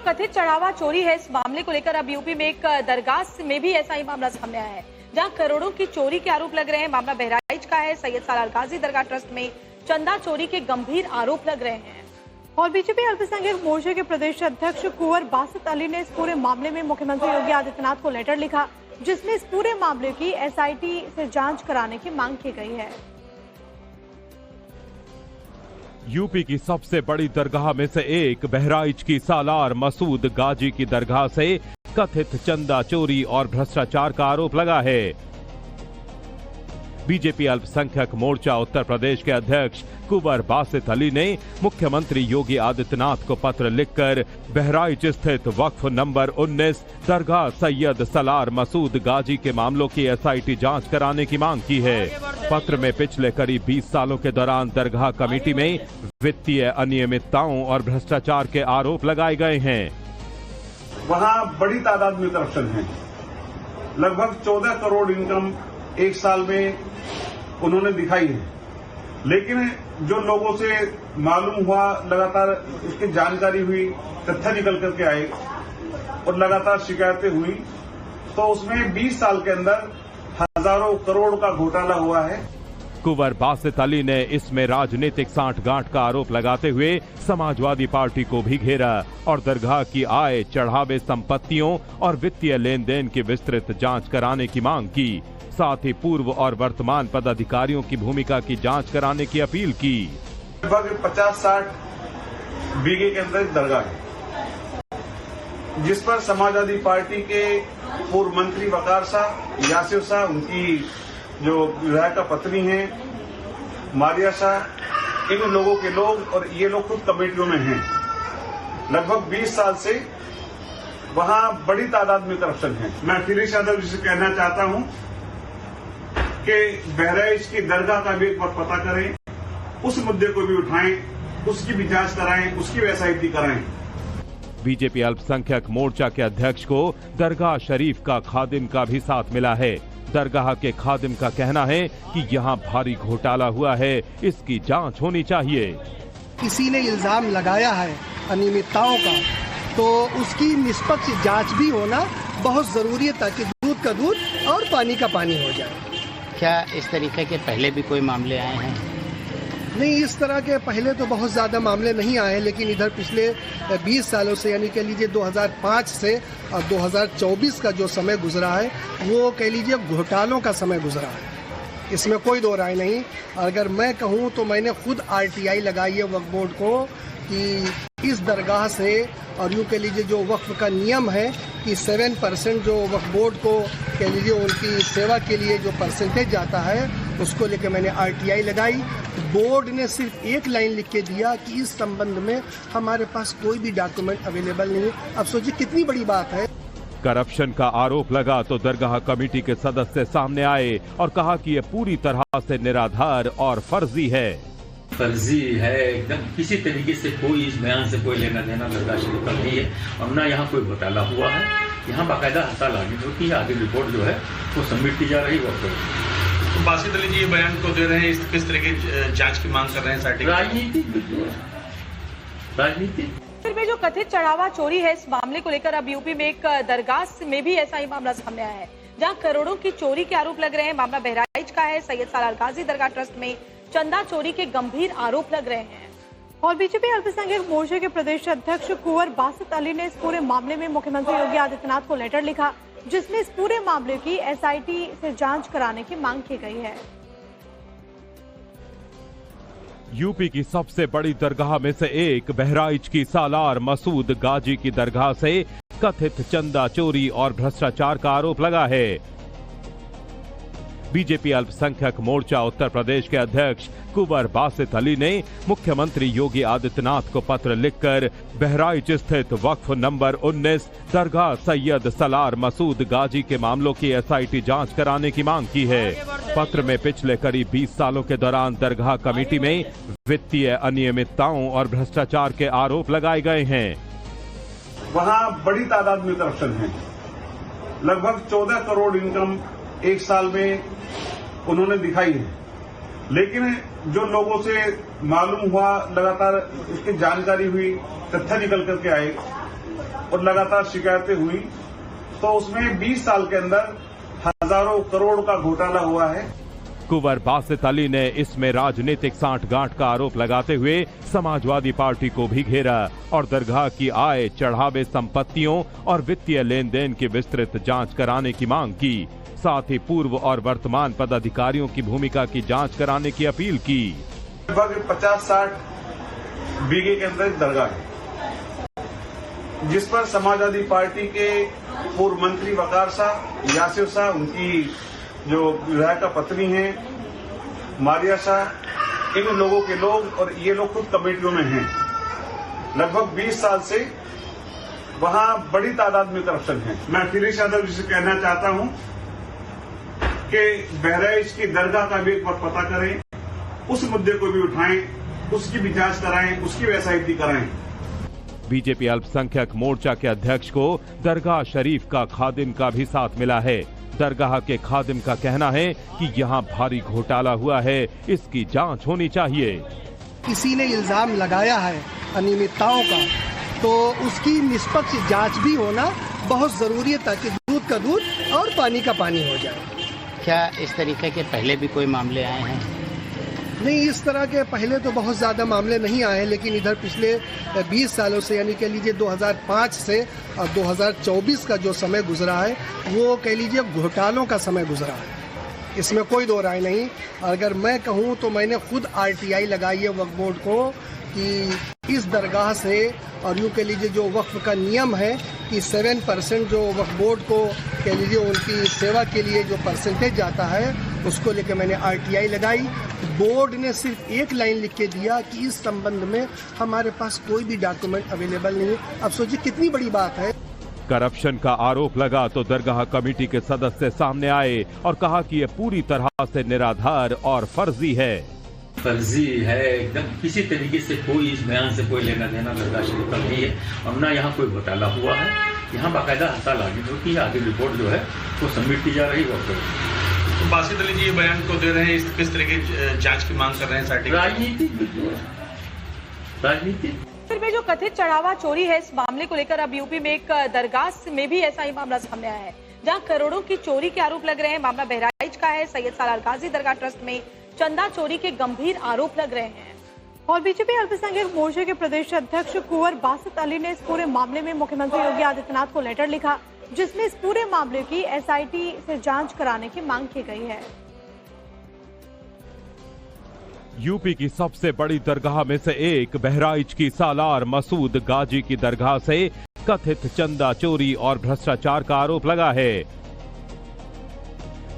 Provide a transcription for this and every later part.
कथित चढ़ावा चोरी है, इस मामले को लेकर अब यूपी में एक दरगाह में भी ऐसा ही मामला सामने आया है, जहां करोड़ों की चोरी के आरोप लग रहे हैं। मामला बहराइच का है। सैयद सालार गाजी दरगाह ट्रस्ट में चंदा चोरी के गंभीर आरोप लग रहे हैं। और बीजेपी अल्पसंख्यक मोर्चे के प्रदेश अध्यक्ष कुंवर बासित अली ने इस पूरे मामले में मुख्यमंत्री योगी आदित्यनाथ को लेटर लिखा, जिसमें इस पूरे मामले की एसआईटी से जांच कराने की मांग की गई है। यूपी की सबसे बड़ी दरगाह में से एक बहराइच की सालार मसूद गाजी की दरगाह से कथित चंदा चोरी और भ्रष्टाचार का आरोप लगा है। बीजेपी अल्पसंख्यक मोर्चा उत्तर प्रदेश के अध्यक्ष कुंवर बासित अली ने मुख्यमंत्री योगी आदित्यनाथ को पत्र लिखकर बहराइच स्थित वक्फ नंबर 19 दरगाह सैयद सालार मसूद गाजी के मामलों की एसआईटी जांच कराने की मांग की है। पत्र में पिछले करीब 20 सालों के दौरान दरगाह कमेटी में वित्तीय अनियमितताओं और भ्रष्टाचार के आरोप लगाए गए हैं। वहां बड़ी तादाद में करप्शन है। लगभग 14 करोड़ इनकम एक साल में उन्होंने दिखाई है, लेकिन जो लोगों से मालूम हुआ, लगातार उसकी जानकारी हुई, तथ्य निकल करके आए और लगातार शिकायतें हुई, तो उसमें 20 साल के अंदर हजारों करोड़ का घोटाला हुआ है। कुंवर बासित अली ने इसमें राजनीतिक सांठगांठ का आरोप लगाते हुए समाजवादी पार्टी को भी घेरा और दरगाह की आय, चढ़ावे, संपत्तियों और वित्तीय लेन देन की विस्तृत जांच कराने की मांग की। साथ ही पूर्व और वर्तमान पदाधिकारियों की भूमिका की जांच कराने की अपील की। लगभग 50-60 बीघे के अंदर दरगाह है, जिस पर समाजवादी पार्टी के पूर्व मंत्री वकार शाह, यासिर शाह, उनकी जो विधायिका पत्नी है मारिया शाह, इन लोगों के लोग और ये लोग खुद कमेटियों में हैं। लगभग 20 साल से वहां बड़ी तादाद में करप्शन है। मैं फिर यादव जी से कहना चाहता हूं कि बहराइच की दरगाह का भी एक बार पता करें, उस मुद्दे को भी उठाएं, उसकी भी जांच कराएं, उसकी भी एसआईटी कराएं। बीजेपी अल्पसंख्यक मोर्चा के अध्यक्ष को दरगाह शरीफ का खादिम का भी साथ मिला है। दरगाह के खादिम का कहना है कि यहाँ भारी घोटाला हुआ है, इसकी जांच होनी चाहिए। किसी ने इल्जाम लगाया है अनियमितताओं का, तो उसकी निष्पक्ष जांच भी होना बहुत जरूरी है, ताकि दूध का दूध और पानी का पानी हो जाए। क्या इस तरीके के पहले भी कोई मामले आए हैं? नहीं, इस तरह के पहले तो बहुत ज़्यादा मामले नहीं आए, लेकिन इधर पिछले 20 सालों से, यानी कह लीजिए 2005 से और 2024 का जो समय गुजरा है, वो कह लीजिए घोटालों का समय गुजरा है, इसमें कोई दो राय नहीं। अगर मैं कहूँ तो मैंने खुद आरटीआई लगाई है वक्फ बोर्ड को कि इस दरगाह से, और यूँ कह लीजिए जो वक्फ का नियम है कि 7% जो वक्फ बोर्ड को कह लीजिए उनकी सेवा के लिए जो परसेंटेज जाता है, उसको लेकर मैंने आरटीआई लगाई। बोर्ड ने सिर्फ एक लाइन लिख के दिया कि इस संबंध में हमारे पास कोई भी डॉक्यूमेंट अवेलेबल नहीं है। अब सोचिए कितनी बड़ी बात है। करप्शन का आरोप लगा तो दरगाह कमेटी के सदस्य सामने आए और कहा कि यह पूरी तरह से निराधार और फर्जी है। फर्जी है एकदम, किसी तरीके से कोई इस बयान से कोई लेना देना दरगाह शरीफ का नहीं है और ना यहाँ कोई घोटाला हुआ है। यहाँ बाकायदा हड़ताल आगे होती है, आगे रिपोर्ट जो है वो सबमिट की जा रही है। तो बासित अली जी ये बयान को दे रहे हैं, किस तरह की जांच की मांग कर रहे हैं? राजनीति में जो कथित चढ़ावा चोरी है, इस मामले को लेकर अब यूपी में एक दरगाह में भी ऐसा ही मामला सामने आया है, जहां करोड़ों की चोरी के आरोप लग रहे हैं। मामला बहराइच का है। सैयद सालार गाजी दरगाह ट्रस्ट में चंदा चोरी के गंभीर आरोप लग रहे हैं। और बीजेपी अल्पसंख्यक मोर्चे के प्रदेश अध्यक्ष कुंवर बासित अली ने इस पूरे मामले में मुख्यमंत्री योगी आदित्यनाथ को लेटर लिखा, जिसमें इस पूरे मामले की एसआईटी से जांच कराने की मांग की गई है। यूपी की सबसे बड़ी दरगाह में से एक बहराइच की सालार मसूद गाजी की दरगाह से कथित चंदा चोरी और भ्रष्टाचार का आरोप लगा है। बीजेपी अल्पसंख्यक मोर्चा उत्तर प्रदेश के अध्यक्ष कुंवर बासित अली ने मुख्यमंत्री योगी आदित्यनाथ को पत्र लिखकर बहराइच स्थित वक्फ नंबर 19 दरगाह सैयद सालार मसूद गाजी के मामलों की एसआईटी जांच कराने की मांग की है। पत्र में पिछले करीब 20 सालों के दौरान दरगाह कमेटी में वित्तीय अनियमितताओं और भ्रष्टाचार के आरोप लगाए गए हैं। वहां बड़ी तादाद में करप्शन है। लगभग 14 करोड़ इनकम एक साल में उन्होंने दिखाई है, लेकिन जो लोगों से मालूम हुआ, लगातार उसकी जानकारी हुई, तथ्य निकल करके आए और लगातार शिकायतें हुई, तो उसमें 20 साल के अंदर हजारों करोड़ का घोटाला हुआ है। कुंवर बासित अली ने इसमें राजनीतिक सांठगांठ का आरोप लगाते हुए समाजवादी पार्टी को भी घेरा और दरगाह की आय, चढ़ावे, संपत्तियों और वित्तीय लेन देन की विस्तृत जांच कराने की मांग की। साथ ही पूर्व और वर्तमान पदाधिकारियों की भूमिका की जांच कराने की अपील की। लगभग 50-60 बीघे के अंदर एक दरगाह है, जिस पर समाजवादी पार्टी के पूर्व मंत्री वकार शाह, यासिर शाह, उनकी जो विधायिका पत्नी है मारिया शाह, इन लोगों के लोग और ये लोग खुद कमेटियों में हैं। लगभग 20 साल से वहां बड़ी तादाद में करप्शन है। मैं अखिलेश यादव जी से कहना चाहता हूं कि बहराइच की दरगाह का भी एक बार पता करें, उस मुद्दे को भी उठाएं, उसकी भी जांच कराएं, उसकी भी एसआईटी कराएं। बीजेपी अल्पसंख्यक मोर्चा के अध्यक्ष को दरगाह शरीफ का खादिम का भी साथ मिला है। दरगाह के खादिम का कहना है कि यहां भारी घोटाला हुआ है, इसकी जांच होनी चाहिए। किसी ने इल्जाम लगाया है अनियमितताओं का, तो उसकी निष्पक्ष जांच भी होना बहुत जरूरी है, ताकि दूध का दूध और पानी का पानी हो जाए। क्या इस तरीके के पहले भी कोई मामले आए हैं? नहीं, इस तरह के पहले तो बहुत ज़्यादा मामले नहीं आए, लेकिन इधर पिछले 20 सालों से, यानी कह लीजिए 2005 से और 2024 का जो समय गुजरा है, वो कह लीजिए घोटालों का समय गुजरा है। इसमें कोई दो राय नहीं। अगर मैं कहूँ तो मैंने खुद आरटीआई लगाई है वक्फ बोर्ड को कि इस दरगाह से, और यूँ कह लीजिए जो वक्फ का नियम है कि 7% जो वक्फ बोर्ड को कह लीजिए उनकी सेवा के लिए जो परसेंटेज जाता है, उसको लेकर मैंने आरटीआई लगाई। बोर्ड ने सिर्फ एक लाइन लिख के दिया कि इस संबंध में हमारे पास कोई भी डॉक्यूमेंट अवेलेबल नहीं है। अब सोचिए कितनी बड़ी बात है। करप्शन का आरोप लगा तो दरगाह कमेटी के सदस्य सामने आए और कहा कि यह पूरी तरह से निराधार और फर्जी है। फर्जी है एकदम, किसी तरीके से कोई इस बयान से कोई लेना देना दरगाह शरीफ का नहीं है और ना यहाँ कोई घोटाला हुआ है। यहाँ बाकायदा हड़ताल आगे होती है, आगे रिपोर्ट जो है वो सबमिट की जा रही है। तो बासित अली जी ये बयान को दे रहे हैं, किस तरह की जांच की मांग कर रहे हैं? राजनीति फिर में जो कथित चढ़ावा चोरी है, इस मामले को लेकर अब यूपी में एक दरगाह में भी ऐसा ही मामला सामने आया है, जहां करोड़ों की चोरी के आरोप लग रहे हैं। मामला बहराइच का है। सैयद सालार गाजी दरगाह ट्रस्ट में चंदा चोरी के गंभीर आरोप लग रहे हैं। और बीजेपी अल्पसंख्यक मोर्चे के प्रदेश अध्यक्ष कुंवर बासित अली ने इस पूरे मामले में मुख्यमंत्री योगी आदित्यनाथ को लेटर लिखा, जिसमें इस पूरे मामले की एसआईटी से जांच कराने की मांग की गई है। यूपी की सबसे बड़ी दरगाह में से एक बहराइच की सालार मसूद गाजी की दरगाह से कथित चंदा चोरी और भ्रष्टाचार का आरोप लगा है।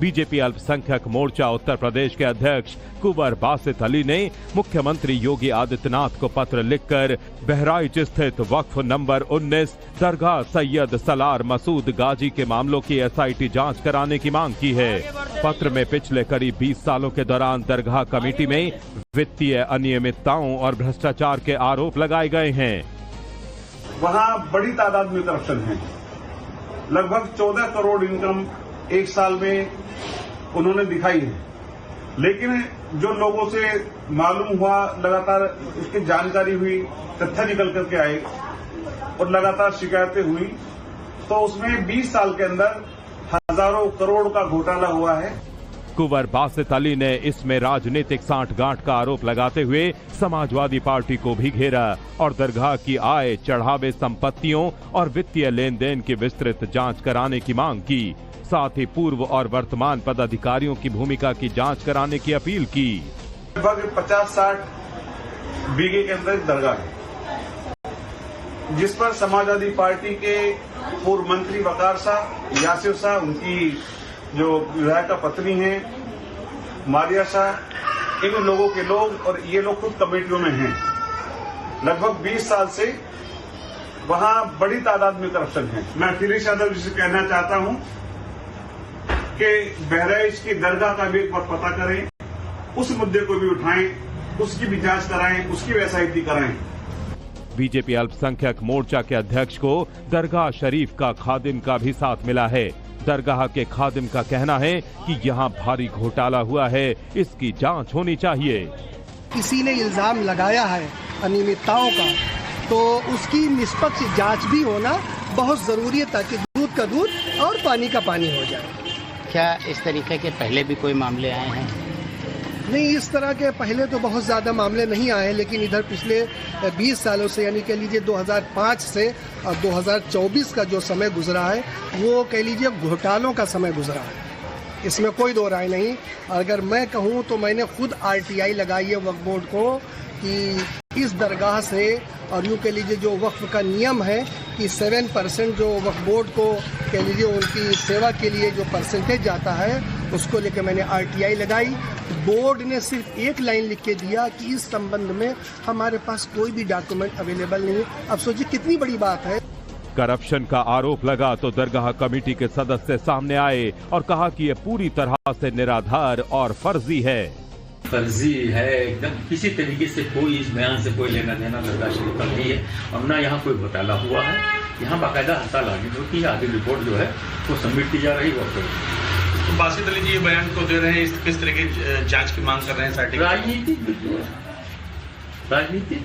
बीजेपी अल्पसंख्यक मोर्चा उत्तर प्रदेश के अध्यक्ष कुंवर बासित अली ने मुख्यमंत्री योगी आदित्यनाथ को पत्र लिखकर बहराइच स्थित वक्फ नंबर 19 दरगाह सैयद सालार मसूद गाजी के मामलों की एसआईटी जांच कराने की मांग की है। पत्र में पिछले करीब 20 सालों के दौरान दरगाह कमेटी में वित्तीय अनियमितताओं और भ्रष्टाचार के आरोप लगाए गए हैं। वहां बड़ी तादाद में करप्शन है। लगभग 14 करोड़ इनकम एक साल में उन्होंने दिखाई है, लेकिन जो लोगों से मालूम हुआ, लगातार उसकी जानकारी हुई, तथ्य निकल करके आए और लगातार शिकायतें हुई, तो उसमें 20 साल के अंदर हजारों करोड़ का घोटाला हुआ है। कुंवर बासित अली ने इसमें राजनीतिक सांठगांठ का आरोप लगाते हुए समाजवादी पार्टी को भी घेरा और दरगाह की आय, चढ़ावे, संपत्तियों और वित्तीय लेन देन की विस्तृत जांच कराने की मांग की। साथ ही पूर्व और वर्तमान पदाधिकारियों की भूमिका की जांच कराने की अपील की। लगभग 50-60 बीघे के अंदर एक दरगाह है, जिस पर समाजवादी पार्टी के पूर्व मंत्री वकार शाह, यासिर शाह, उनकी जो विधायिका पत्नी है मारिया शाह, इन लोगों के लोग और ये लोग खुद कमेटियों में हैं। लगभग 20 साल से वहां बड़ी तादाद में करप्शन है। मैं अखिलेश यादव जी से कहना चाहता हूं कि बहराइच की दरगाह का भी एक बार पता करें, उस मुद्दे को भी उठाएं, उसकी भी जांच कराएं, उसकी भी एसआईटी कराएं। बीजेपी अल्पसंख्यक मोर्चा के अध्यक्ष को दरगाह शरीफ का खादिम का भी साथ मिला है। दरगाह के खादिम का कहना है कि यहां भारी घोटाला हुआ है, इसकी जांच होनी चाहिए। किसी ने इल्जाम लगाया है अनियमितताओं का, तो उसकी निष्पक्ष जांच भी होना बहुत ज़रूरी है ताकि दूध का दूध और पानी का पानी हो जाए। क्या इस तरीके के पहले भी कोई मामले आए हैं? नहीं, इस तरह के पहले तो बहुत ज़्यादा मामले नहीं आए, लेकिन इधर पिछले 20 सालों से यानी कह लीजिए 2005 से और 2024 का जो समय गुजरा है वो कह लीजिए घोटालों का समय गुजरा है, इसमें कोई दो राय नहीं। अगर मैं कहूँ तो मैंने खुद RTI लगाई है वक्फ बोर्ड को कि इस दरगाह से, और यूँ कह लीजिए जो वक्फ का नियम है कि 7% जो वक्फ बोर्ड को कह लीजिए उनकी सेवा के लिए जो परसेंटेज जाता है उसको लेकर मैंने RTI लगाई। बोर्ड ने सिर्फ एक लाइन लिख के दिया कि इस संबंध में हमारे पास कोई भी डॉक्यूमेंट अवेलेबल नहीं है। अब सोचिए कितनी बड़ी बात है। करप्शन का आरोप लगा तो दरगाह कमेटी के सदस्य सामने आए और कहा कि ये पूरी तरह से निराधार और फर्जी है। फर्जी है एकदम, किसी तरीके से कोई इस बयान से कोई लेना देना दरगाह शरीफ का नहीं है और न यहाँ कोई घोटाला हुआ है। यहाँ बाकायदा हड़ताल आगे होती है, आगे रिपोर्ट जो है वो सबमिट की जा रही है। तो बासित अली जी ये बयान को दे रहे हैं, किस तरह की जांच की मांग कर रहे हैं? राजनीति